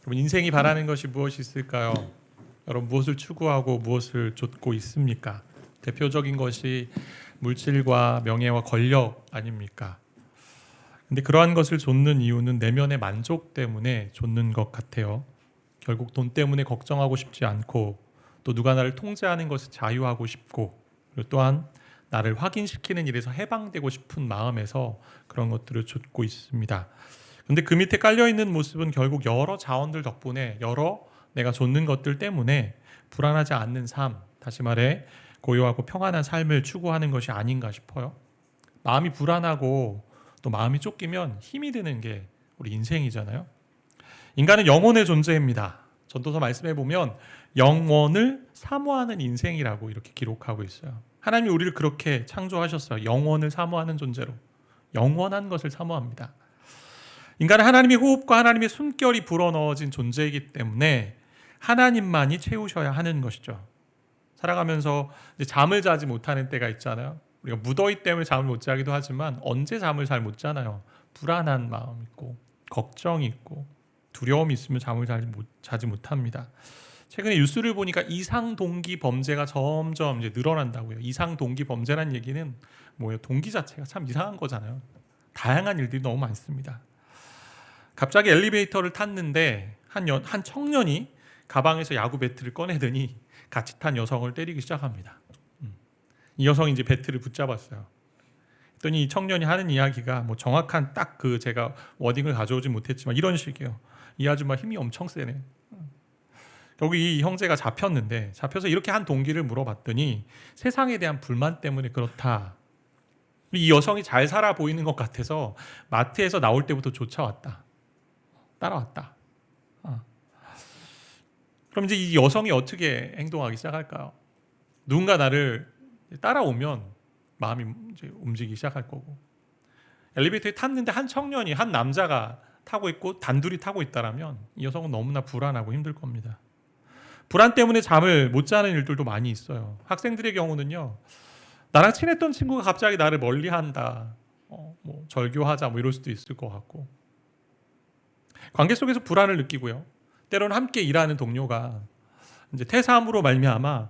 여러분, 인생이 바라는 것이 무엇이 있을까요? 여러분, 무엇을 추구하고 무엇을 좇고 있습니까? 대표적인 것이 물질과 명예와 권력 아닙니까? 근데 그러한 것을 좇는 이유는 내면의 만족 때문에 좇는 것 같아요. 결국 돈 때문에 걱정하고 싶지 않고, 또 누가 나를 통제하는 것에 자유하고 싶고, 그리고 또한 나를 확인시키는 일에서 해방되고 싶은 마음에서 그런 것들을 좇고 있습니다. 근데 그 밑에 깔려있는 모습은 결국 여러 자원들 덕분에, 여러 내가 좇는 것들 때문에 불안하지 않는 삶, 다시 말해 고요하고 평안한 삶을 추구하는 것이 아닌가 싶어요. 마음이 불안하고 또 마음이 쫓기면 힘이 드는 게 우리 인생이잖아요. 인간은 영혼의 존재입니다. 전도서 말씀해 보면 영원을 사모하는 인생이라고 이렇게 기록하고 있어요. 하나님이 우리를 그렇게 창조하셨어요. 영원을 사모하는 존재로. 영원한 것을 사모합니다. 인간은 하나님의 호흡과 하나님의 숨결이 불어넣어진 존재이기 때문에 하나님만이 채우셔야 하는 것이죠. 살아가면서 이제 잠을 자지 못하는 때가 있잖아요. 우리가 무더위 때문에 잠을 못 자기도 하지만 언제 잠을 잘 못 자나요? 불안한 마음 있고 걱정이 있고 두려움이 있으면 잠을 자지 못합니다. 최근에 뉴스를 보니까 이상 동기 범죄가 점점 이제 늘어난다고요. 이상 동기 범죄란 얘기는 뭐예요? 동기 자체가 참 이상한 거잖아요. 다양한 일들이 너무 많습니다. 갑자기 엘리베이터를 탔는데 한 청년이 가방에서 야구 배트를 꺼내더니 같이 탄 여성을 때리기 시작합니다. 이 여성이 이제 배트를 붙잡았어요. 그랬더니 이 청년이 하는 이야기가 뭐 정확한 딱 그 제가 워딩을 가져오지 못했지만 이런 식이에요. 이 아줌마 힘이 엄청 세네. 여기 이 형제가 잡혀서 이렇게 한 동기를 물어봤더니 세상에 대한 불만 때문에 그렇다. 이 여성이 잘 살아 보이는 것 같아서 마트에서 나올 때부터 쫓아왔다. 따라왔다. 그럼 이제 이 여성이 어떻게 행동하기 시작할까요? 누군가 나를 따라오면 마음이 이제 움직이기 시작할 거고. 엘리베이터에 탔는데 한 남자가 타고 있고 단둘이 타고 있다라면 이 여성은 너무나 불안하고 힘들 겁니다. 불안 때문에 잠을 못 자는 일들도 많이 있어요. 학생들의 경우는요, 나랑 친했던 친구가 갑자기 나를 멀리한다, 뭐 절교하자, 뭐 이럴 수도 있을 것 같고, 관계 속에서 불안을 느끼고요. 때로는 함께 일하는 동료가 이제 퇴사함으로 말미암아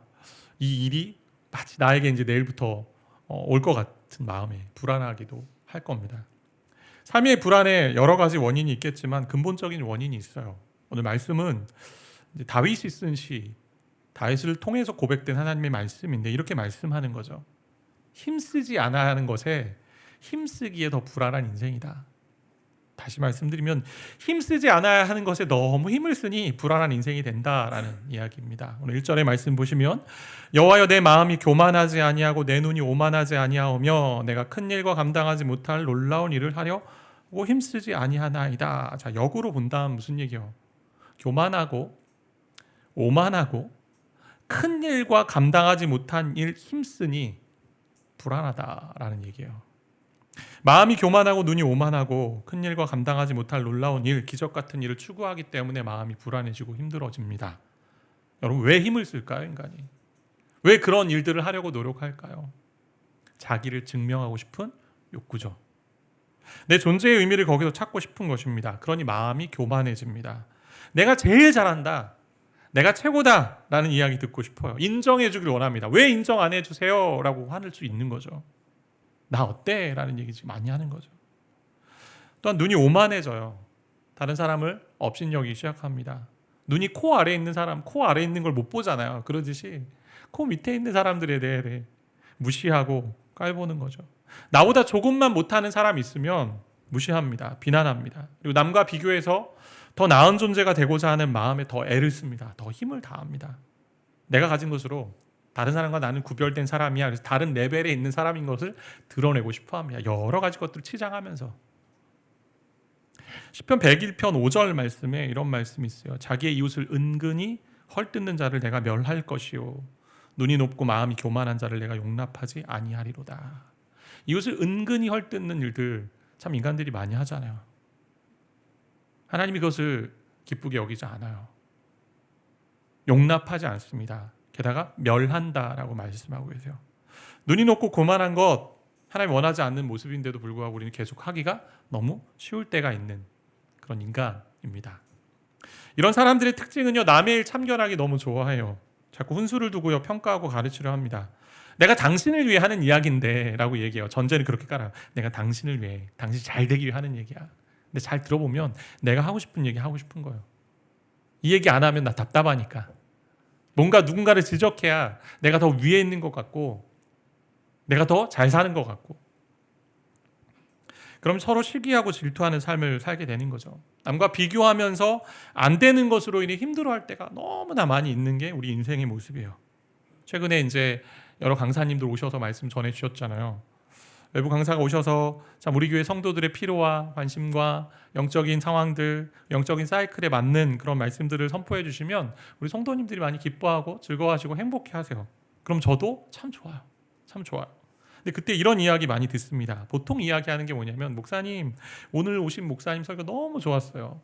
이 일이 마치 나에게 이제 내일부터 올 것 같은 마음에 불안하기도 할 겁니다. 삶의 불안에 여러 가지 원인이 있겠지만 근본적인 원인이 있어요. 오늘 말씀은 이제 다윗이 쓴 시, 다윗을 통해서 고백된 하나님의 말씀인데 이렇게 말씀하는 거죠. 힘쓰지 않아야 하는 것에 힘쓰기에 더 불안한 인생이다. 다시 말씀드리면 힘쓰지 않아야 하는 것에 너무 힘을 쓰니 불안한 인생이 된다라는 이야기입니다. 오늘 1절의 말씀 보시면 여호와여 내 마음이 교만하지 아니하고 내 눈이 오만하지 아니하오며 내가 큰 일과 감당하지 못할 놀라운 일을 하려고 힘쓰지 아니하나이다. 자, 역으로 본다면 무슨 얘기요? 교만하고 오만하고 큰 일과 감당하지 못한 일 힘쓰니 불안하다라는 얘기예요. 마음이 교만하고 눈이 오만하고 큰 일과 감당하지 못할 놀라운 일, 기적 같은 일을 추구하기 때문에 마음이 불안해지고 힘들어집니다. 여러분, 왜 힘을 쓸까요, 인간이? 왜 그런 일들을 하려고 노력할까요? 자기를 증명하고 싶은 욕구죠. 내 존재의 의미를 거기서 찾고 싶은 것입니다. 그러니 마음이 교만해집니다. 내가 제일 잘한다, 내가 최고다 라는 이야기 듣고 싶어요. 인정해 주길 원합니다. 왜 인정 안 해주세요? 라고 화낼 수 있는 거죠. 나 어때? 라는 얘기 지금 많이 하는 거죠. 또한 눈이 오만해져요. 다른 사람을 업신여기기 시작합니다. 눈이 코 아래에 있는 사람, 코 아래에 있는 걸 못 보잖아요. 그러듯이 코 밑에 있는 사람들에 대해 무시하고 깔보는 거죠. 나보다 조금만 못하는 사람이 있으면 무시합니다. 비난합니다. 그리고 남과 비교해서 더 나은 존재가 되고자 하는 마음에 더 애를 씁니다. 더 힘을 다합니다. 내가 가진 것으로 다른 사람과 나는 구별된 사람이야. 그래서 다른 레벨에 있는 사람인 것을 드러내고 싶어합니다. 여러 가지 것들을 치장하면서. 시편 101편 5절 말씀에 이런 말씀이 있어요. 자기의 이웃을 은근히 헐뜯는 자를 내가 멸할 것이요 눈이 높고 마음이 교만한 자를 내가 용납하지 아니하리로다. 이웃을 은근히 헐뜯는 일들 참 인간들이 많이 하잖아요. 하나님이 그것을 기쁘게 여기지 않아요. 용납하지 않습니다. 게다가 멸한다라고 말씀하고 계세요. 눈이 높고 교만한 것 하나님 원하지 않는 모습인데도 불구하고 우리는 계속 하기가 너무 쉬울 때가 있는 그런 인간입니다. 이런 사람들의 특징은요, 남의 일 참견하기 너무 좋아해요. 자꾸 훈수를 두고요, 평가하고 가르치려 합니다. 내가 당신을 위해 하는 이야기인데 라고 얘기해요. 전제는 그렇게 깔아요. 내가 당신을 위해, 당신이 잘 되기 위해 하는 얘기야. 근데 잘 들어보면 내가 하고 싶은 얘기 하고 싶은 거예요. 이 얘기 안 하면 나 답답하니까. 뭔가 누군가를 지적해야 내가 더 위에 있는 것 같고 내가 더 잘 사는 것 같고, 그럼 서로 시기하고 질투하는 삶을 살게 되는 거죠. 남과 비교하면서 안 되는 것으로 인해 힘들어할 때가 너무나 많이 있는 게 우리 인생의 모습이에요. 최근에 이제 여러 강사님들 오셔서 말씀 전해 주셨잖아요. 외부 강사가 오셔서 참 우리 교회 성도들의 필요와 관심과 영적인 상황들, 영적인 사이클에 맞는 그런 말씀들을 선포해 주시면 우리 성도님들이 많이 기뻐하고 즐거워하시고 행복해하세요. 그럼 저도 참 좋아요. 참 좋아요. 근데 그때 이런 이야기 많이 듣습니다. 보통 이야기하는 게 뭐냐면, 목사님 오늘 오신 목사님 설교 너무 좋았어요.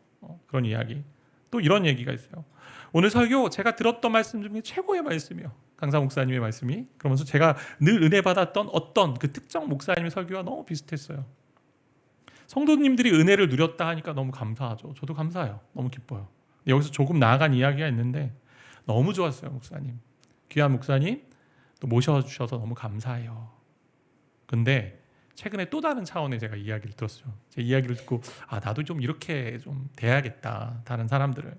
그런 이야기. 또 이런 얘기가 있어요. 오늘 설교 제가 들었던 말씀 중에 최고의 말씀이요. 강사 목사님의 말씀이. 그러면서 제가 늘 은혜 받았던 어떤 그 특정 목사님의 설교와 너무 비슷했어요. 성도님들이 은혜를 누렸다 하니까 너무 감사하죠. 저도 감사해요. 너무 기뻐요. 여기서 조금 나아간 이야기가 있는데 너무 좋았어요, 목사님. 귀한 목사님 또 모셔주셔서 너무 감사해요. 근데 최근에 또 다른 차원의 제가 이야기를 들었어요. 제 이야기를 듣고 나도 좀 이렇게 좀 돼야겠다. 다른 사람들을.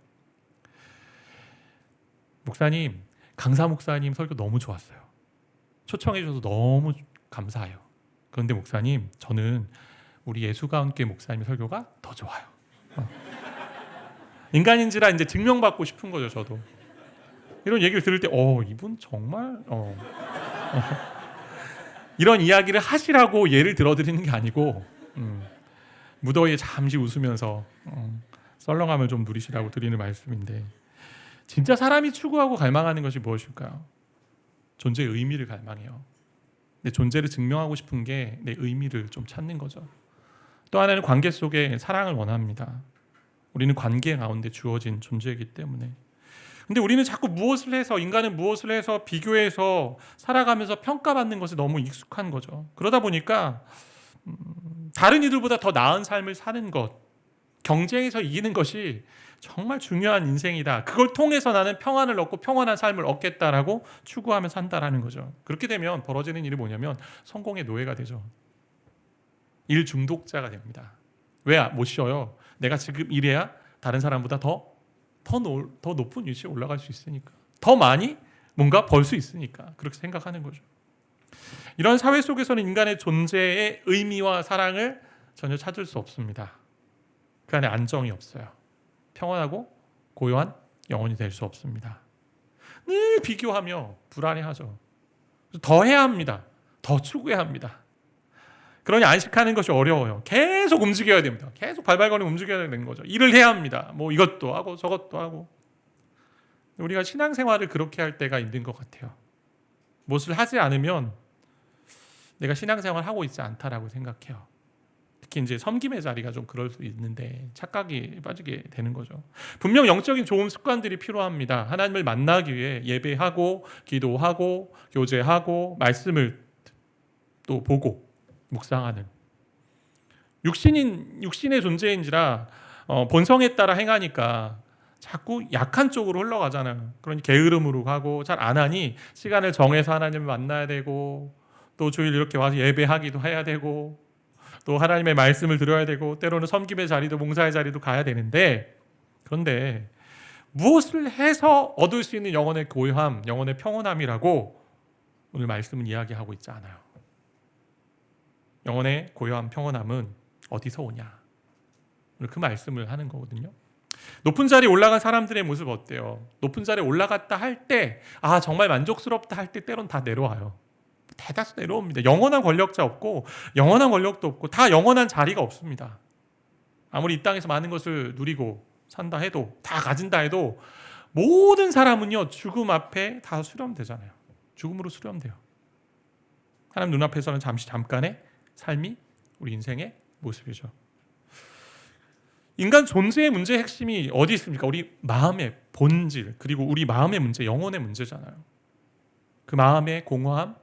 목사님, 강사 목사님 설교 너무 좋았어요. 초청해 주셔서 너무 감사해요. 그런데 목사님, 저는 우리 예수가운교회 목사님 설교가 더 좋아요. 인간인지라 이제 증명받고 싶은 거죠, 저도. 이런 얘기를 들을 때 이분 정말 이런 이야기를 하시라고 예를 들어드리는 게 아니고 무더위에 잠시 웃으면서 썰렁함을 좀 누리시라고 드리는 말씀인데, 진짜 사람이 추구하고 갈망하는 것이 무엇일까요? 존재의 의미를 갈망해요. 내 존재를 증명하고 싶은 게 내 의미를 좀 찾는 거죠. 또 하나는 관계 속에 사랑을 원합니다. 우리는 관계 가운데 주어진 존재이기 때문에. 근데 우리는 자꾸 무엇을 해서, 인간은 무엇을 해서 비교해서 살아가면서 평가받는 것에 너무 익숙한 거죠. 그러다 보니까 다른 이들보다 더 나은 삶을 사는 것, 경쟁에서 이기는 것이 정말 중요한 인생이다. 그걸 통해서 나는 평안을 얻고 평안한 삶을 얻겠다라고 추구하며 산다라는 거죠. 그렇게 되면 벌어지는 일이 뭐냐면 성공의 노예가 되죠. 일 중독자가 됩니다. 왜 못 쉬어요? 내가 지금 이래야 다른 사람보다 더 높은 위치에 올라갈 수 있으니까, 더 많이 뭔가 벌 수 있으니까 그렇게 생각하는 거죠. 이런 사회 속에서는 인간의 존재의 의미와 사랑을 전혀 찾을 수 없습니다. 그 안에 안정이 없어요. 평안하고 고요한 영혼이 될 수 없습니다. 늘 비교하며 불안해하죠. 더 해야 합니다. 더 추구해야 합니다. 그러니 안식하는 것이 어려워요. 계속 움직여야 됩니다. 계속 발발거리며 움직여야 되는 거죠. 일을 해야 합니다. 뭐 이것도 하고 저것도 하고. 우리가 신앙생활을 그렇게 할 때가 있는 것 같아요. 무엇을 하지 않으면 내가 신앙생활을 하고 있지 않다라고 생각해요. 특히 이제 섬김의 자리가 좀 그럴 수 있는데 착각이 빠지게 되는 거죠. 분명 영적인 좋은 습관들이 필요합니다. 하나님을 만나기 위해 예배하고 기도하고 교제하고 말씀을 또 보고 묵상하는, 육신의 존재인지라 본성에 따라 행하니까 자꾸 약한 쪽으로 흘러가잖아요. 그러니 게으름으로 가고 잘 안 하니 시간을 정해서 하나님을 만나야 되고, 또 주일 이렇게 와서 예배하기도 해야 되고, 또 하나님의 말씀을 들어야 되고, 때로는 섬김의 자리도 봉사의 자리도 가야 되는데, 그런데 무엇을 해서 얻을 수 있는 영혼의 고요함, 영혼의 평온함이라고 오늘 말씀은 이야기하고 있지 않아요. 영혼의 고요함, 평온함은 어디서 오냐? 오늘 그 말씀을 하는 거거든요. 높은 자리에 올라간 사람들의 모습 어때요? 높은 자리에 올라갔다 할 때, 정말 만족스럽다 할 때 때론 다 내려와요. 대다수 내려옵니다. 영원한 권력자 없고 영원한 권력도 없고 다 영원한 자리가 없습니다. 아무리 이 땅에서 많은 것을 누리고 산다 해도, 다 가진다 해도 모든 사람은요, 죽음 앞에 다 수렴되잖아요. 죽음으로 수렴돼요. 하나님 눈앞에서는 잠깐의 삶이 우리 인생의 모습이죠. 인간 존재의 문제의 핵심이 어디 있습니까? 우리 마음의 본질, 그리고 우리 마음의 문제, 영혼의 문제잖아요. 그 마음의 공허함,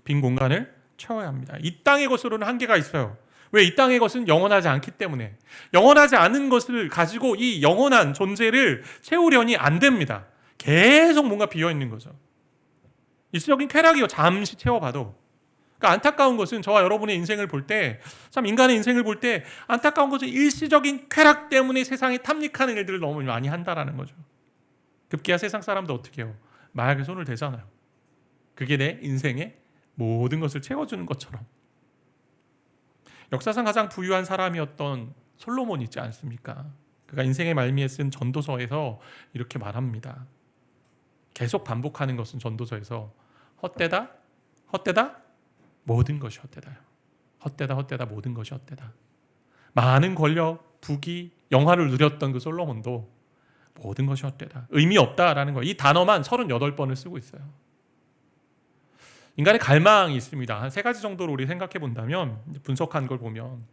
빈 공간을 채워야 합니다. 이 땅의 것으로는 한계가 있어요. 왜? 이 땅의 것은 영원하지 않기 때문에. 영원하지 않은 것을 가지고 이 영원한 존재를 채우려니 안 됩니다. 계속 뭔가 비어있는 거죠. 일시적인 쾌락이요, 잠시 채워봐도. 그러니까 안타까운 것은 저와 여러분의 인생을 볼 때, 참 인간의 인생을 볼 때 안타까운 것은 일시적인 쾌락 때문에 세상에 탐닉하는 일들을 너무 많이 한다라는 거죠. 급기야 세상 사람도 어떻게 해요? 마약에 손을 대잖아요. 그게 내 인생의 모든 것을 채워주는 것처럼. 역사상 가장 부유한 사람이었던 솔로몬 있지 않습니까? 그가 인생의 말미에 쓴 전도서에서 이렇게 말합니다. 계속 반복하는 것은 전도서에서 헛되다, 헛되다, 모든 것이 헛되다요. 헛되다, 헛되다, 모든 것이 헛되다. 많은 권력, 부귀, 영화를 누렸던 그 솔로몬도 모든 것이 헛되다, 의미 없다라는 거, 이 단어만 38번을 쓰고 있어요. 인간의 갈망이 있습니다. 한 3가지 정도로 우리 생각해 본다면, 분석한 걸 보면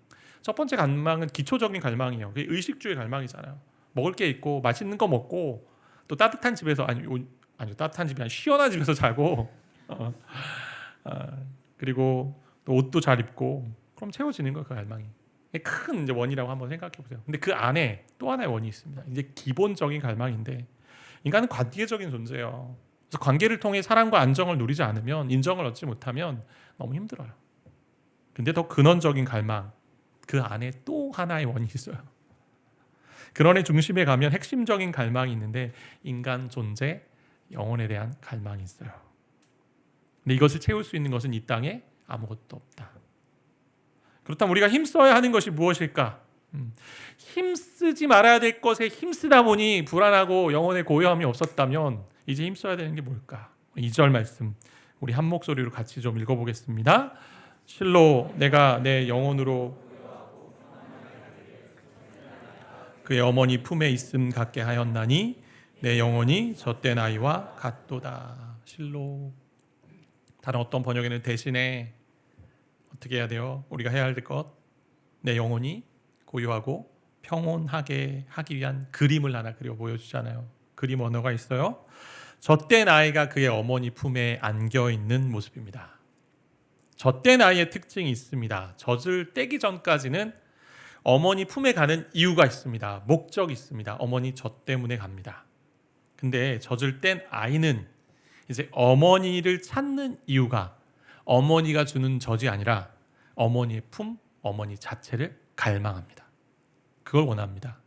첫 번째 갈망은 기초적인 갈망이에요. 그게 의식주의 갈망이잖아요. 먹을 게 있고 맛있는 거 먹고 또 따뜻한 집에서 아니 따뜻한 집이 아니라 시원한 집에서 자고 그리고 또 옷도 잘 입고 그럼 채워지는 거예요. 그 갈망이. 큰 이제 원이라고 한번 생각해 보세요. 근데 그 안에 또 하나의 원이 있습니다. 이제 기본적인 갈망인데, 인간은 관계적인 존재예요. 그래서 관계를 통해 사랑과 안정을 누리지 않으면, 인정을 얻지 못하면 너무 힘들어요. 근데 더 근원적인 갈망, 그 안에 또 하나의 원이 있어요. 그런의 중심에 가면 핵심적인 갈망이 있는데, 인간 존재, 영혼에 대한 갈망이 있어요. 근데 이것을 채울 수 있는 것은 이 땅에 아무것도 없다. 그렇다면 우리가 힘써야 하는 것이 무엇일까? 힘쓰지 말아야 될 것에 힘쓰다 보니 불안하고 영혼의 고요함이 없었다면 이제 힘써야 되는 게 뭘까? 2절 말씀 우리 한 목소리로 같이 좀 읽어보겠습니다. 실로 내가 내 영혼으로 그의 어머니 품에 있음 같게 하였나니 내 영혼이 젖된 아이와 같도다. 실로. 다른 어떤 번역에는 대신에 어떻게 해야 돼요? 우리가 해야 할 것, 내 영혼이 고요하고 평온하게 하기 위한 그림을 하나 그려 보여주잖아요. 그림 언어가 있어요. 젖된 아이가 그의 어머니 품에 안겨 있는 모습입니다. 젖된 아이의 특징이 있습니다. 젖을 떼기 전까지는 어머니 품에 가는 이유가 있습니다. 목적이 있습니다. 어머니 젖 때문에 갑니다. 근데 젖을 뗀 아이는 이제 어머니를 찾는 이유가 어머니가 주는 젖이 아니라 어머니의 품, 어머니 자체를 갈망합니다. 그걸 원합니다.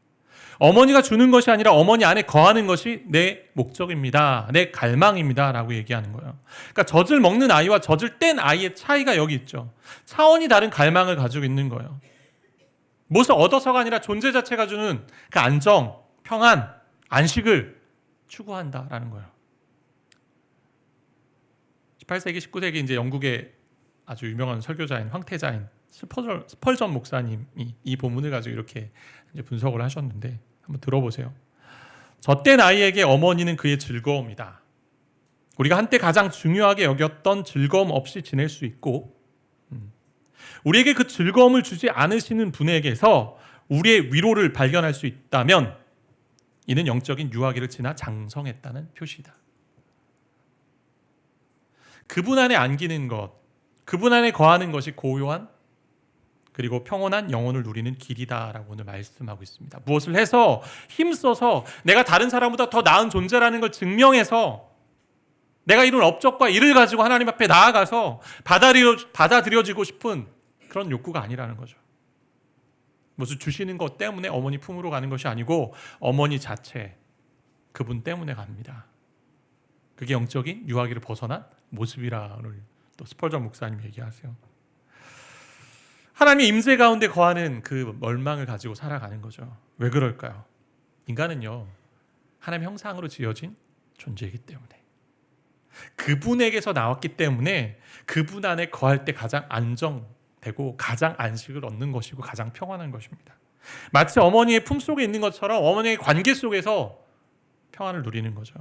어머니가 주는 것이 아니라 어머니 안에 거하는 것이 내 목적입니다. 내 갈망입니다. 라고 얘기하는 거예요. 그러니까 젖을 먹는 아이와 젖을 뗀 아이의 차이가 여기 있죠. 차원이 다른 갈망을 가지고 있는 거예요. 무엇을 얻어서가 아니라 존재 자체가 주는 그 안정, 평안, 안식을 추구한다라는 거예요. 18세기, 19세기 이제 영국의 아주 유명한 설교자인 황태자인 스펄전 목사님이 이 본문을 가지고 이렇게 이제 분석을 하셨는데 한번 들어보세요. 젖된 아이에게 어머니는 그의 즐거움이다. 우리가 한때 가장 중요하게 여겼던 즐거움 없이 지낼 수 있고, 우리에게 그 즐거움을 주지 않으시는 분에게서 우리의 위로를 발견할 수 있다면 이는 영적인 유아기를 지나 장성했다는 표시다. 그분 안에 안기는 것, 그분 안에 거하는 것이 고요한 그리고 평온한 영혼을 누리는 길이다라고 오늘 말씀하고 있습니다. 무엇을 해서 힘써서 내가 다른 사람보다 더 나은 존재라는 걸 증명해서 내가 이룬 업적과 일을 가지고 하나님 앞에 나아가서 받아들여지고 싶은 그런 욕구가 아니라는 거죠. 무슨 주시는 것 때문에 어머니 품으로 가는 것이 아니고 어머니 자체, 그분 때문에 갑니다. 그게 영적인 유아기를 벗어난 모습이라는 또 스펄전 목사님 얘기하세요. 하나님의 임재 가운데 거하는 그 멀망을 가지고 살아가는 거죠. 왜 그럴까요? 인간은요, 하나님의 형상으로 지어진 존재이기 때문에, 그분에게서 나왔기 때문에 그분 안에 거할 때 가장 안정되고 가장 안식을 얻는 것이고 가장 평안한 것입니다. 마치 어머니의 품속에 있는 것처럼 어머니의 관계 속에서 평안을 누리는 거죠.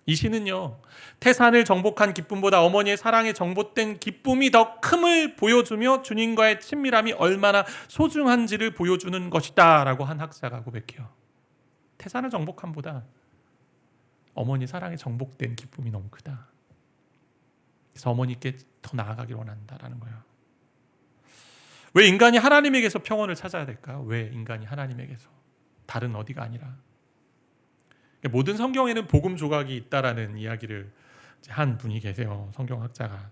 이 시는요, 태산을 정복한 기쁨보다 어머니의 사랑에 정복된 기쁨이 더 큼을 보여주며 주님과의 친밀함이 얼마나 소중한지를 보여주는 것이다 라고 한 학자가 고백해요. 태산을 정복함보다 어머니 사랑에 정복된 기쁨이 너무 크다. 그래서 어머니께 더 나아가길 원한다라는 거예요. 왜 인간이 하나님에게서 평온을 찾아야 될까요? 왜 인간이 하나님에게서, 다른 어디가 아니라. 모든 성경에는 복음 조각이 있다라는 이야기를 한 분이 계세요. 성경학자가.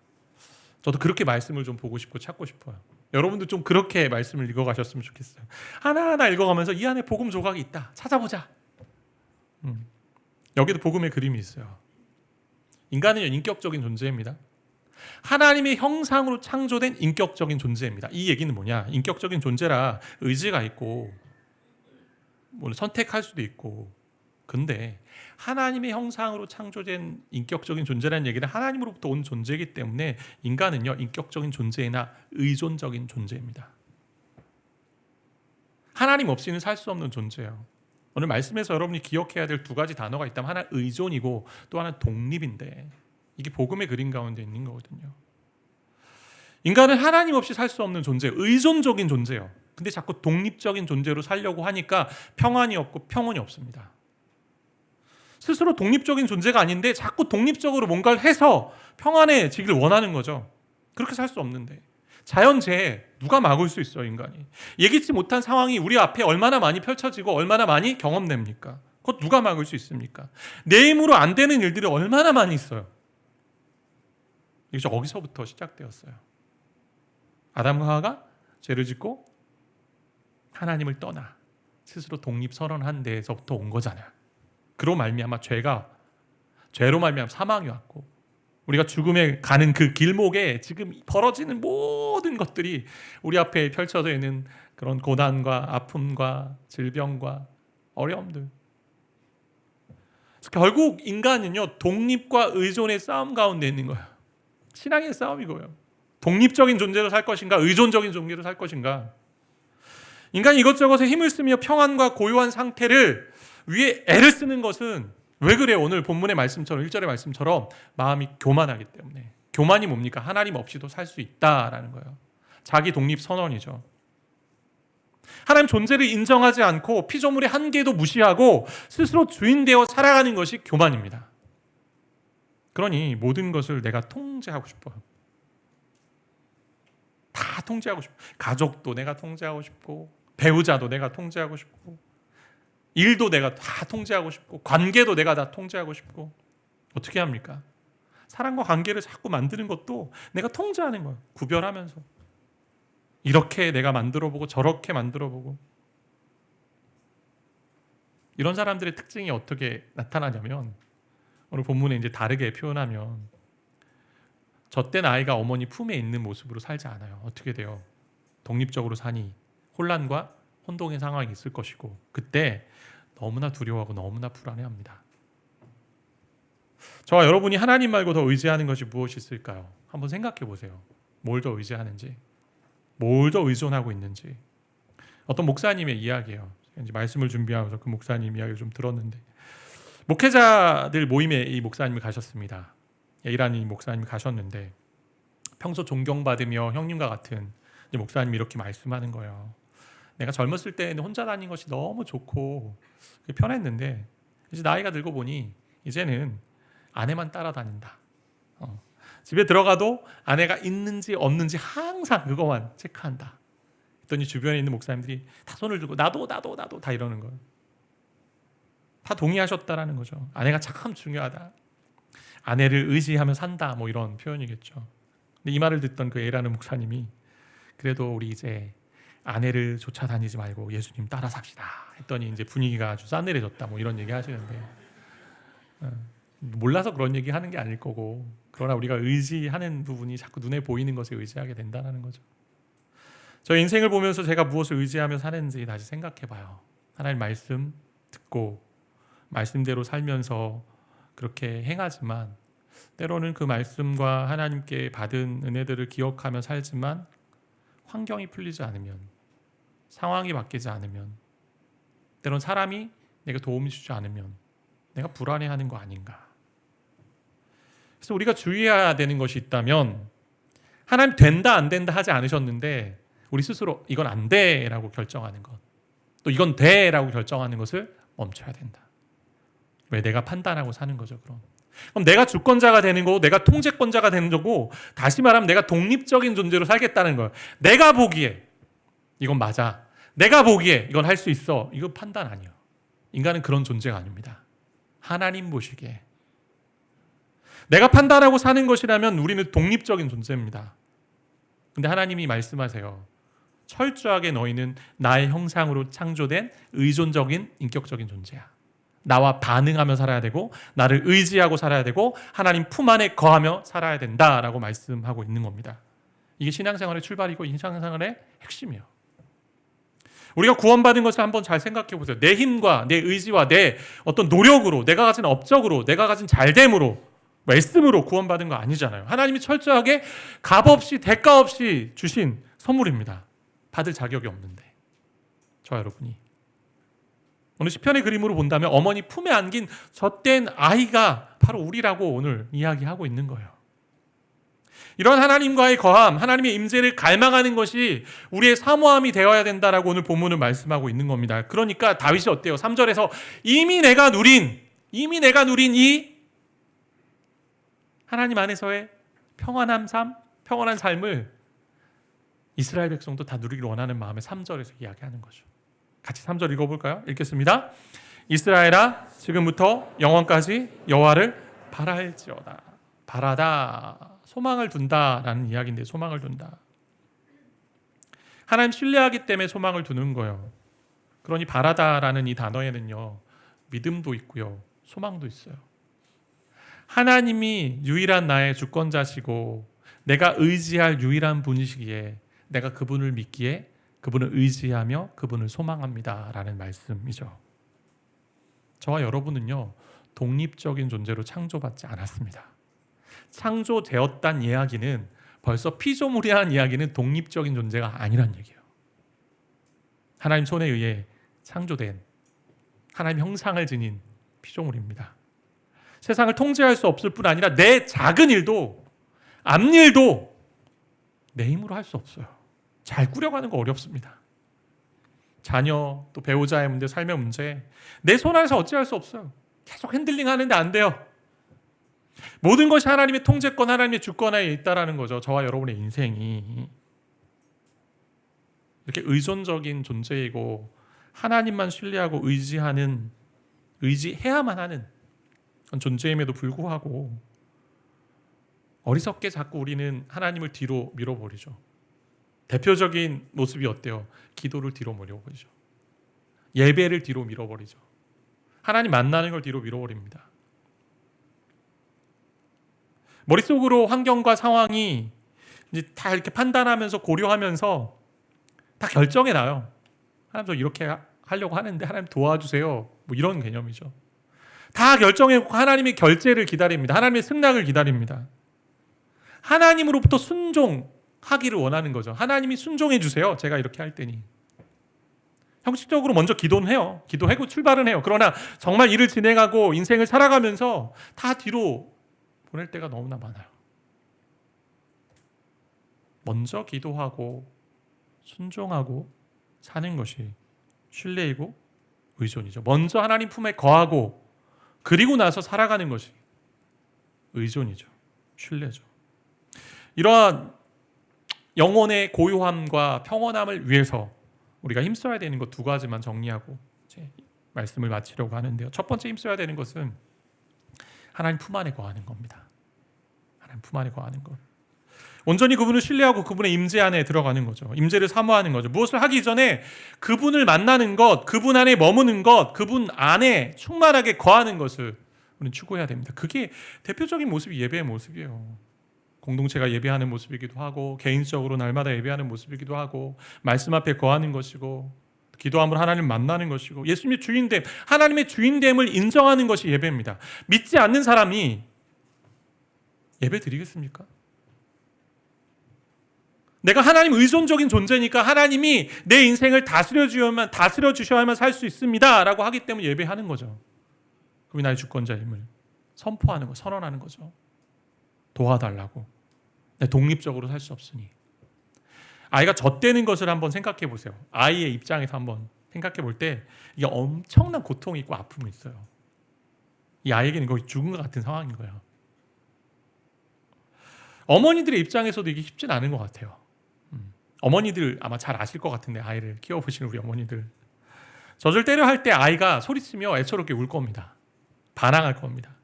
저도 그렇게 말씀을 좀 보고 싶고 찾고 싶어요. 여러분도 좀 그렇게 말씀을 읽어가셨으면 좋겠어요. 하나하나 읽어가면서 이 안에 복음 조각이 있다, 찾아보자. 여기도 복음의 그림이 있어요. 인간은 인격적인 존재입니다. 하나님의 형상으로 창조된 인격적인 존재입니다. 이 얘기는 뭐냐? 인격적인 존재라 의지가 있고 뭐 선택할 수도 있고, 근데 하나님의 형상으로 창조된 인격적인 존재라는 얘기는 하나님으로부터 온 존재이기 때문에 인간은요, 인격적인 존재이나 의존적인 존재입니다. 하나님 없이는 살 수 없는 존재예요. 오늘 말씀에서 여러분이 기억해야 될 두 가지 단어가 있다면, 하나 의존이고 또 하나 독립인데, 이게 복음의 그림 가운데 있는 거거든요. 인간은 하나님 없이 살 수 없는 존재, 의존적인 존재예요. 근데 자꾸 독립적인 존재로 살려고 하니까 평안이 없고 평온이 없습니다. 스스로 독립적인 존재가 아닌데 자꾸 독립적으로 뭔가를 해서 평안해지길 원하는 거죠. 그렇게 살 수 없는데. 자연재해 누가 막을 수 있어요, 인간이. 예기치 못한 상황이 우리 앞에 얼마나 많이 펼쳐지고 얼마나 많이 경험됩니까? 그것 누가 막을 수 있습니까? 내 힘으로 안 되는 일들이 얼마나 많이 있어요. 이게 여기서부터 시작되었어요. 아담과 하와가 죄를 짓고 하나님을 떠나 스스로 독립 선언한 데에서부터 온 거잖아요. 그로 말미암아 죄로 말미암아 사망이 왔고, 우리가 죽음에 가는 그 길목에 지금 벌어지는 모든 것들이 우리 앞에 펼쳐져 있는 그런 고난과 아픔과 질병과 어려움들. 결국 인간은요, 독립과 의존의 싸움 가운데 있는 거예요. 신앙의 싸움이고요. 독립적인 존재로 살 것인가, 의존적인 존재로 살 것인가. 인간이 이것저것에 힘을 쓰며 평안과 고요한 상태를 위해 애를 쓰는 것은 왜 그래요? 오늘 본문의 말씀처럼, 1절의 말씀처럼 마음이 교만하기 때문에. 교만이 뭡니까? 하나님 없이도 살 수 있다라는 거예요. 자기 독립 선언이죠. 하나님 존재를 인정하지 않고 피조물의 한계도 무시하고 스스로 주인 되어 살아가는 것이 교만입니다. 그러니 모든 것을 내가 통제하고 싶어요. 다 통제하고 싶고, 가족도 내가 통제하고 싶고, 배우자도 내가 통제하고 싶고, 일도 내가 다 통제하고 싶고, 관계도 내가 다 통제하고 싶고. 어떻게 합니까? 사람과 관계를 자꾸 만드는 것도 내가 통제하는 거예요. 구별하면서 이렇게 내가 만들어보고 저렇게 만들어보고. 이런 사람들의 특징이 어떻게 나타나냐면, 오늘 본문에 이제 다르게 표현하면, 젖된 아이가 어머니 품에 있는 모습으로 살지 않아요. 어떻게 돼요? 독립적으로 사니 혼란과 혼동의 상황이 있을 것이고, 그때 너무나 두려워하고 너무나 불안해합니다. 저와 여러분이 하나님 말고 더 의지하는 것이 무엇이 있을까요? 한번 생각해 보세요. 뭘 더 의지하는지, 뭘 더 의존하고 있는지. 어떤 목사님의 이야기예요. 이제 말씀을 준비하면서 그 목사님 이야기를 좀 들었는데, 목회자들 모임에 이 목사님이 가셨습니다. 이란이 목사님이 가셨는데, 평소 존경받으며 형님과 같은 목사님이 이렇게 말씀하는 거예요. 내가 젊었을 때는 혼자 다니는 것이 너무 좋고 편했는데, 이제 나이가 들고 보니 이제는 아내만 따라다닌다. 집에 들어가도 아내가 있는지 없는지 항상 그거만 체크한다. 그랬더니 주변에 있는 목사님들이 다 손을 들고 나도 다 이러는 거예요. 다 동의하셨다라는 거죠. 아내가 참 중요하다. 아내를 의지하며 산다, 뭐 이런 표현이겠죠. 근데 이 말을 듣던 그 에라는 목사님이, 그래도 우리 이제 아내를 쫓아다니지 말고 예수님 따라 삽시다 했더니 이제 분위기가 아주 싸늘해졌다, 뭐 이런 얘기 하시는데, 몰라서 그런 얘기 하는 게 아닐 거고, 그러나 우리가 의지하는 부분이 자꾸 눈에 보이는 것에 의지하게 된다는 거죠. 저 인생을 보면서 제가 무엇을 의지하며 사는지 다시 생각해 봐요. 하나님 말씀 듣고 말씀대로 살면서 그렇게 행하지만, 때로는 그 말씀과 하나님께 받은 은혜들을 기억하며 살지만, 환경이 풀리지 않으면, 상황이 바뀌지 않으면, 때로는 사람이 내게 도움을 주지 않으면 내가 불안해하는 거 아닌가. 그래서 우리가 주의해야 되는 것이 있다면, 하나님 된다 안 된다 하지 않으셨는데 우리 스스로 이건 안 돼라고 결정하는 것, 또 이건 돼라고 결정하는 것을 멈춰야 된다. 왜? 내가 판단하고 사는 거죠. 그럼 내가 주권자가 되는 거고, 내가 통제권자가 되는 거고, 다시 말하면 내가 독립적인 존재로 살겠다는 거예요. 내가 보기에 이건 맞아. 내가 보기에 이건 할 수 있어. 이거 판단 아니에요. 인간은 그런 존재가 아닙니다. 하나님 보시기에. 내가 판단하고 사는 것이라면 우리는 독립적인 존재입니다. 근데 하나님이 말씀하세요. 철저하게 너희는 나의 형상으로 창조된 의존적인 인격적인 존재야. 나와 반응하며 살아야 되고 나를 의지하고 살아야 되고 하나님 품 안에 거하며 살아야 된다라고 말씀하고 있는 겁니다. 이게 신앙생활의 출발이고 신앙생활의 핵심이에요. 우리가 구원받은 것을 한번 잘 생각해 보세요. 내 힘과 내 의지와 내 어떤 노력으로, 내가 가진 업적으로, 내가 가진 잘됨으로, 애씀으로 구원받은 거 아니잖아요. 하나님이 철저하게 값 없이 대가 없이 주신 선물입니다. 받을 자격이 없는데 저와 여러분이 오늘 시편의 그림으로 본다면 어머니 품에 안긴 젖된 아이가 바로 우리라고 오늘 이야기하고 있는 거예요. 이런 하나님과의 거함, 하나님의 임재를 갈망하는 것이 우리의 사모함이 되어야 된다라고 오늘 본문을 말씀하고 있는 겁니다. 그러니까 다윗이 어때요? 3절에서 이미 내가 누린 이 하나님 안에서의 평안한 삶을 이스라엘 백성도 다 누리기를 원하는 마음에 3절에서 이야기하는 거죠. 같이 3절 읽어볼까요? 읽겠습니다. 이스라엘아 지금부터 영원까지 여호와를 바랄지어다. 바라다. 소망을 둔다라는 이야기인데 소망을 둔다. 하나님 신뢰하기 때문에 소망을 두는 거예요. 그러니 바라다라는 이 단어에는요. 믿음도 있고요. 소망도 있어요. 하나님이 유일한 나의 주권자시고 내가 의지할 유일한 분이시기에 내가 그분을 믿기에 그분을 의지하며 그분을 소망합니다 라는 말씀이죠. 저와 여러분은요 독립적인 존재로 창조받지 않았습니다. 창조되었다는 이야기는 벌써 피조물이라는 이야기는 독립적인 존재가 아니란 얘기예요. 하나님 손에 의해 창조된 하나님 형상을 지닌 피조물입니다. 세상을 통제할 수 없을 뿐 아니라 내 작은 일도 앞일도 내 힘으로 할 수 없어요. 잘 꾸려가는 거 어렵습니다. 자녀, 또 배우자의 문제, 삶의 문제 내 손 안에서 어찌할 수 없어요. 계속 핸들링 하는데 안 돼요. 모든 것이 하나님의 통제권, 하나님의 주권에 있다라는 거죠. 저와 여러분의 인생이 이렇게 의존적인 존재이고 하나님만 신뢰하고 의지해야만 하는 존재임에도 불구하고 어리석게 자꾸 우리는 하나님을 뒤로 밀어버리죠. 대표적인 모습이 어때요? 기도를 뒤로 밀어버리죠. 예배를 뒤로 밀어버리죠. 하나님 만나는 걸 뒤로 밀어버립니다. 머릿속으로 환경과 상황이 이제 다 이렇게 판단하면서 고려하면서 다 결정해 놔요. 하나님 저 이렇게 하려고 하는데 하나님 도와주세요. 뭐 이런 개념이죠. 다 결정해놓고 하나님의 결재를 기다립니다. 하나님의 승낙을 기다립니다. 하나님으로부터 순종하기를 원하는 거죠. 하나님이 순종해 주세요. 제가 이렇게 할 때니. 형식적으로 먼저 기도는 해요. 기도하고 출발은 해요. 그러나 정말 일을 진행하고 인생을 살아가면서 다 뒤로 보낼 때가 너무나 많아요. 먼저 기도하고 순종하고 사는 것이 신뢰이고 의존이죠. 먼저 하나님 품에 거하고 그리고 나서 살아가는 것이 의존이죠. 신뢰죠. 이러한 영혼의 고요함과 평온함을 위해서 우리가 힘써야 되는 것 두 가지만 정리하고 이제 말씀을 마치려고 하는데요. 첫 번째 힘써야 되는 것은 하나님 품 안에 거하는 겁니다. 하나님 품 안에 거하는 것. 온전히 그분을 신뢰하고 그분의 임재 안에 들어가는 거죠. 임재를 사모하는 거죠. 무엇을 하기 전에 그분을 만나는 것, 그분 안에 머무는 것, 그분 안에 충만하게 거하는 것을 우리는 추구해야 됩니다. 그게 대표적인 모습이 예배의 모습이에요. 공동체가 예배하는 모습이기도 하고 개인적으로 날마다 예배하는 모습이기도 하고 말씀 앞에 거하는 것이고 기도함으로 하나님을 만나는 것이고 예수님의 주인됨, 하나님의 주인됨을 인정하는 것이 예배입니다. 믿지 않는 사람이 예배 드리겠습니까? 내가 하나님 의존적인 존재니까 하나님이 내 인생을 다스려 주셔야만 살 수 있습니다 라고 하기 때문에 예배하는 거죠. 그분이 나의 주권자임을 선포하는 거, 선언하는 거죠. 도와달라고. 내 독립적으로 살 수 없으니. 아이가 젖대는 것을 한번 생각해 보세요. 아이의 입장에서 한번 생각해 볼 때 이게 엄청난 고통이 있고 아픔이 있어요. 이 아이에게는 거의 죽은 것 같은 상황인 거예요. 어머니들의 입장에서도 이게 쉽진 않은 것 같아요. 어머니들 아마 잘 아실 것 같은데, 아이를 키워보시는 우리 어머니들, 젖을 때려 할 때 아이가 소리치며 애처롭게 울 겁니다. 반항할 겁니다.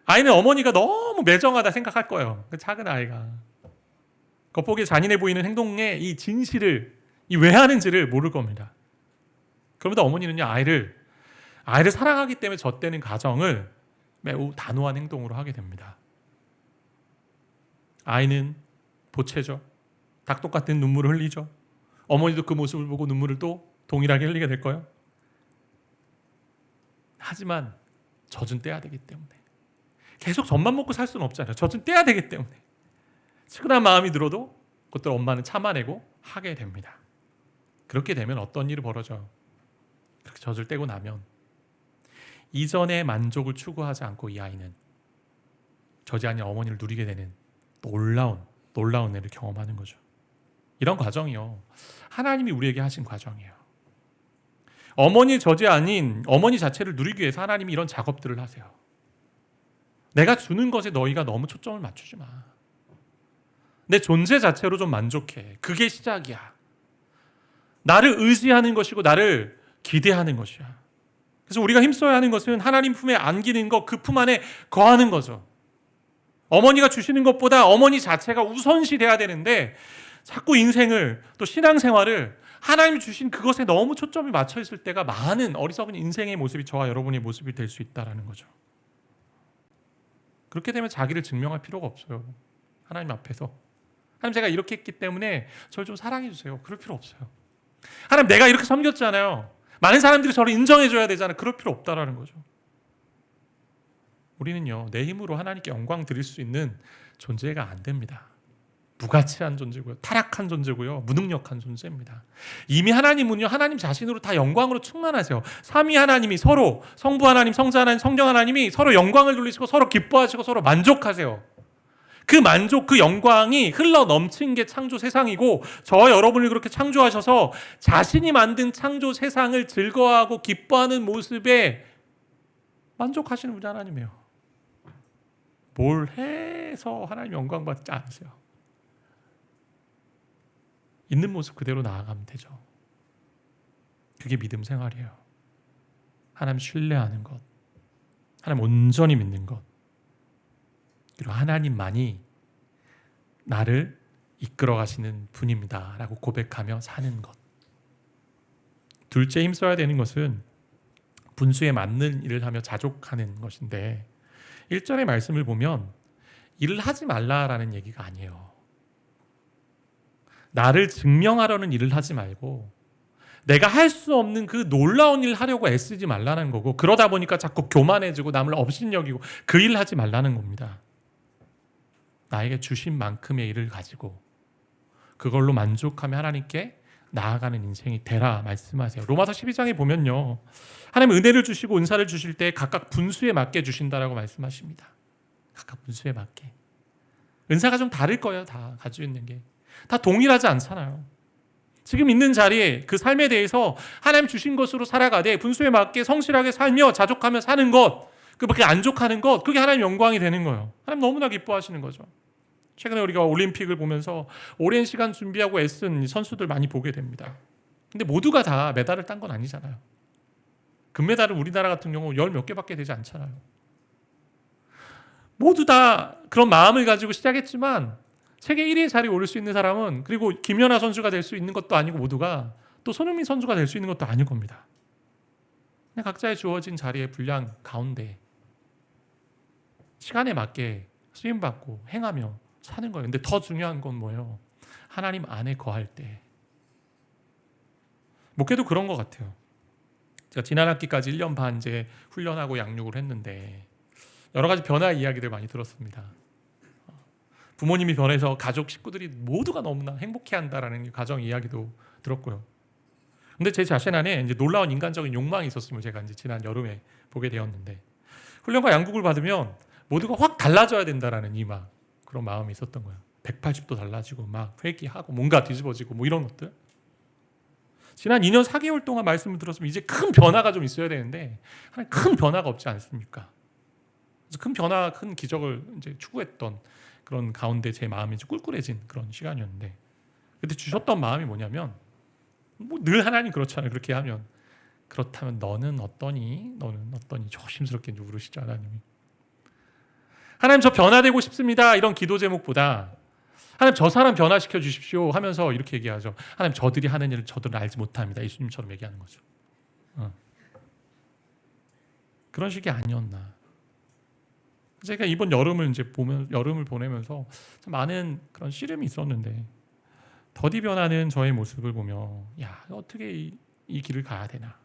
아이는 어머니가 너무 매정하다 생각할 거예요. 그 작은 아이가 겉보기에 잔인해 보이는 행동의 이 진실을, 이 왜 하는지를 모를 겁니다. 그러면서 어머니는요, 아이를 사랑하기 때문에 젖대는 가정을 매우 단호한 행동으로 하게 됩니다. 아이는 보채죠. 닭독 같은 눈물을 흘리죠. 어머니도 그 모습을 보고 눈물을 또 동일하게 흘리게 될 거예요. 하지만 젖은 떼야 되기 때문에, 계속 젖만 먹고 살 수는 없잖아요. 젖은 떼야 되기 때문에 측은한 마음이 들어도 그것들 엄마는 참아내고 하게 됩니다. 그렇게 되면 어떤 일이 벌어져요? 그렇게 젖을 떼고 나면 이전의 만족을 추구하지 않고 이 아이는 젖이 아닌 어머니를 누리게 되는 놀라운 애를 경험하는 거죠. 이런 과정이요, 하나님이 우리에게 하신 과정이에요. 어머니 젖이 아닌 어머니 자체를 누리기 위해서 하나님이 이런 작업들을 하세요. 내가 주는 것에 너희가 너무 초점을 맞추지 마. 내 존재 자체로 좀 만족해. 그게 시작이야. 나를 의지하는 것이고 나를 기대하는 것이야. 그래서 우리가 힘써야 하는 것은 하나님 품에 안기는 것, 그 품 안에 거하는 거죠. 어머니가 주시는 것보다 어머니 자체가 우선시 돼야 되는데, 자꾸 인생을, 또 신앙생활을 하나님이 주신 그것에 너무 초점이 맞춰 있을 때가 많은 어리석은 인생의 모습이 저와 여러분의 모습이 될 수 있다는 거죠. 그렇게 되면 자기를 증명할 필요가 없어요. 하나님 앞에서 하나님, 제가 이렇게 했기 때문에 저를 좀 사랑해 주세요. 그럴 필요 없어요. 하나님, 내가 이렇게 섬겼잖아요. 많은 사람들이 저를 인정해 줘야 되잖아요. 그럴 필요 없다라는 거죠. 우리는요, 내 힘으로 하나님께 영광 드릴 수 있는 존재가 안 됩니다. 무가치한 존재고요, 타락한 존재고요, 무능력한 존재입니다. 이미 하나님은요, 하나님 자신으로 다 영광으로 충만하세요. 삼위 하나님이 서로, 성부 하나님, 성자 하나님, 성령 하나님이 서로 영광을 돌리시고 서로 기뻐하시고 서로 만족하세요. 그 만족, 그 영광이 흘러 넘친 게 창조 세상이고, 저와 여러분을 그렇게 창조하셔서 자신이 만든 창조 세상을 즐거워하고 기뻐하는 모습에 만족하시는 분이 하나님이에요. 뭘 해서 하나님 영광 받지 않으세요. 있는 모습 그대로 나아가면 되죠. 그게 믿음 생활이에요. 하나님 신뢰하는 것, 하나님 온전히 믿는 것, 그리고 하나님만이 나를 이끌어 가시는 분입니다 라고 고백하며 사는 것. 둘째, 힘써야 되는 것은 분수에 맞는 일을 하며 자족하는 것인데, 1절의 말씀을 보면 일을 하지 말라라는 얘기가 아니에요. 나를 증명하려는 일을 하지 말고 내가 할 수 없는 그 놀라운 일을 하려고 애쓰지 말라는 거고, 그러다 보니까 자꾸 교만해지고 남을 업신여기고 그 일을 하지 말라는 겁니다. 나에게 주신 만큼의 일을 가지고 그걸로 만족하며 하나님께 나아가는 인생이 되라 말씀하세요. 로마서 12장에 보면요, 하나님 은혜를 주시고 은사를 주실 때 각각 분수에 맞게 주신다라고 말씀하십니다. 각각 분수에 맞게. 은사가 좀 다를 거예요. 다 가지고 있는 게 다 동일하지 않잖아요. 지금 있는 자리에 그 삶에 대해서 하나님 주신 것으로 살아가되 분수에 맞게 성실하게 살며 자족하며 사는 것, 그밖에 만족하는 것, 그게 하나님 영광이 되는 거예요. 하나님 너무나 기뻐하시는 거죠. 최근에 우리가 올림픽을 보면서 오랜 시간 준비하고 애쓴 선수들 많이 보게 됩니다. 근데 모두가 다 메달을 딴 건 아니잖아요. 금메달은 우리나라 같은 경우 10 몇 개밖에 되지 않잖아요. 모두 다 그런 마음을 가지고 시작했지만 세계 1위의 자리에 오를 수 있는 사람은, 그리고 김연아 선수가 될 수 있는 것도 아니고 모두가 또 손흥민 선수가 될 수 있는 것도 아닐 겁니다. 그냥 각자의 주어진 자리의 분량 가운데 시간에 맞게 쓰임받고 행하며 사는 거예요. 근데 더 중요한 건 뭐예요? 하나님 안에 거할 때. 목회도 그런 것 같아요. 제가 지난 학기까지 1년 반 이제 훈련하고 양육을 했는데 여러 가지 변화 이야기들 많이 들었습니다. 부모님이 변해서 가족 식구들이 모두가 너무나 행복해한다라는 가정 이야기도 들었고요. 근데 제 자신 안에 이제 놀라운 인간적인 욕망이 있었음을 제가 이제 지난 여름에 보게 되었는데, 훈련과 양육을 받으면 모두가 확 달라져야 된다라는 막 그런 마음이 있었던 거예요. 180도 달라지고 막 회귀하고 뭔가 뒤집어지고 뭐 이런 것들. 지난 2년 4개월 동안 말씀을 들었으면 이제 큰 변화가 좀 있어야 되는데 큰 변화가 없지 않습니까? 그래서 큰 변화, 큰 기적을 이제 추구했던 그런 가운데 제 마음이 이제 꿀꿀해진 그런 시간이었는데, 그때 주셨던 마음이 뭐냐면 뭐 늘 하나님 그렇잖아요. 그렇게 하면 그렇다면 너는 어떠니? 너는 어떠니? 조심스럽게 물으시죠 하나님이. 하나님 저 변화되고 싶습니다. 이런 기도 제목보다 하나님 저 사람 변화시켜 주십시오 하면서 이렇게 얘기하죠. 하나님 저들이 하는 일을 저들은 알지 못합니다. 예수님처럼 얘기하는 거죠. 그런 식이 아니었나. 제가 이번 여름을 여름을 보내면서 참 많은 그런 씨름이 있었는데 더디 변하는 저의 모습을 보며 야 어떻게 이 길을 가야 되나.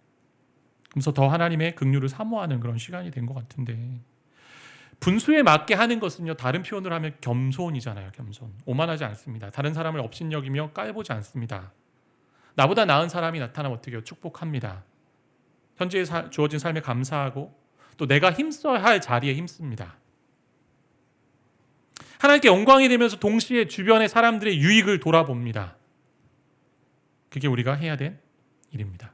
그래서 더 하나님의 긍휼을 사모하는 그런 시간이 된 것 같은데 분수에 맞게 하는 것은요 다른 표현을 하면 겸손이잖아요. 겸손. 오만하지 않습니다. 다른 사람을 업신여기며 깔보지 않습니다. 나보다 나은 사람이 나타나면 어떻게 해요? 축복합니다. 현재에 주어진 삶에 감사하고 또 내가 힘써야 할 자리에 힘씁니다. 하나님께 영광이 되면서 동시에 주변의 사람들의 유익을 돌아봅니다. 그게 우리가 해야 될 일입니다.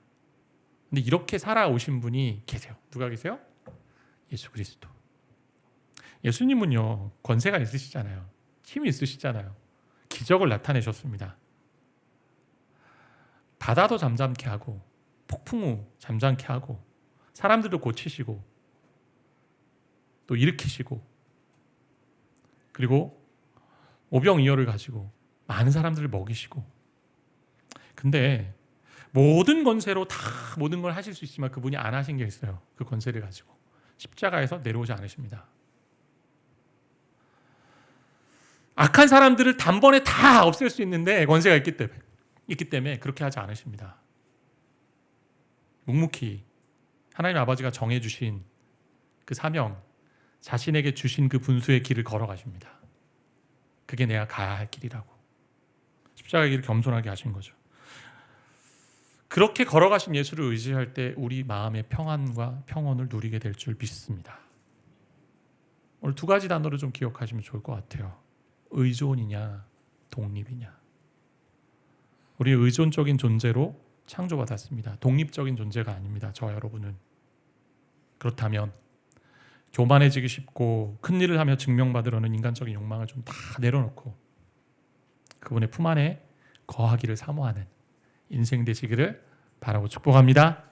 근데 이렇게 살아오신 분이 계세요. 누가 계세요? 예수 그리스도. 예수님은요 권세가 있으시잖아요. 힘이 있으시잖아요. 기적을 나타내셨습니다. 바다도 잠잠케 하고 폭풍우 잠잠케 하고 사람들도 고치시고 또 일으키시고 그리고 오병이어를 가지고 많은 사람들을 먹이시고 근데 모든 권세로 다 모든 걸 하실 수 있지만 그분이 안 하신 게 있어요. 그 권세를 가지고 십자가에서 내려오지 않으십니다. 악한 사람들을 단번에 다 없앨 수 있는데 권세가 있기 때문에 그렇게 하지 않으십니다. 묵묵히 하나님 아버지가 정해주신 그 사명 자신에게 주신 그 분수의 길을 걸어가십니다. 그게 내가 가야 할 길이라고 십자가의 길을 겸손하게 하신 거죠. 그렇게 걸어가신 예수를 의지할 때 우리 마음의 평안과 평온을 누리게 될 줄 믿습니다. 오늘 두 가지 단어를 좀 기억하시면 좋을 것 같아요. 의존이냐 독립이냐. 우리 의존적인 존재로 창조받았습니다. 독립적인 존재가 아닙니다. 저와 여러분은. 그렇다면 교만해지기 쉽고 큰 일을 하며 증명받으려는 인간적인 욕망을 좀 다 내려놓고 그분의 품 안에 거하기를 사모하는 인생 되시기를 바라고 축복합니다.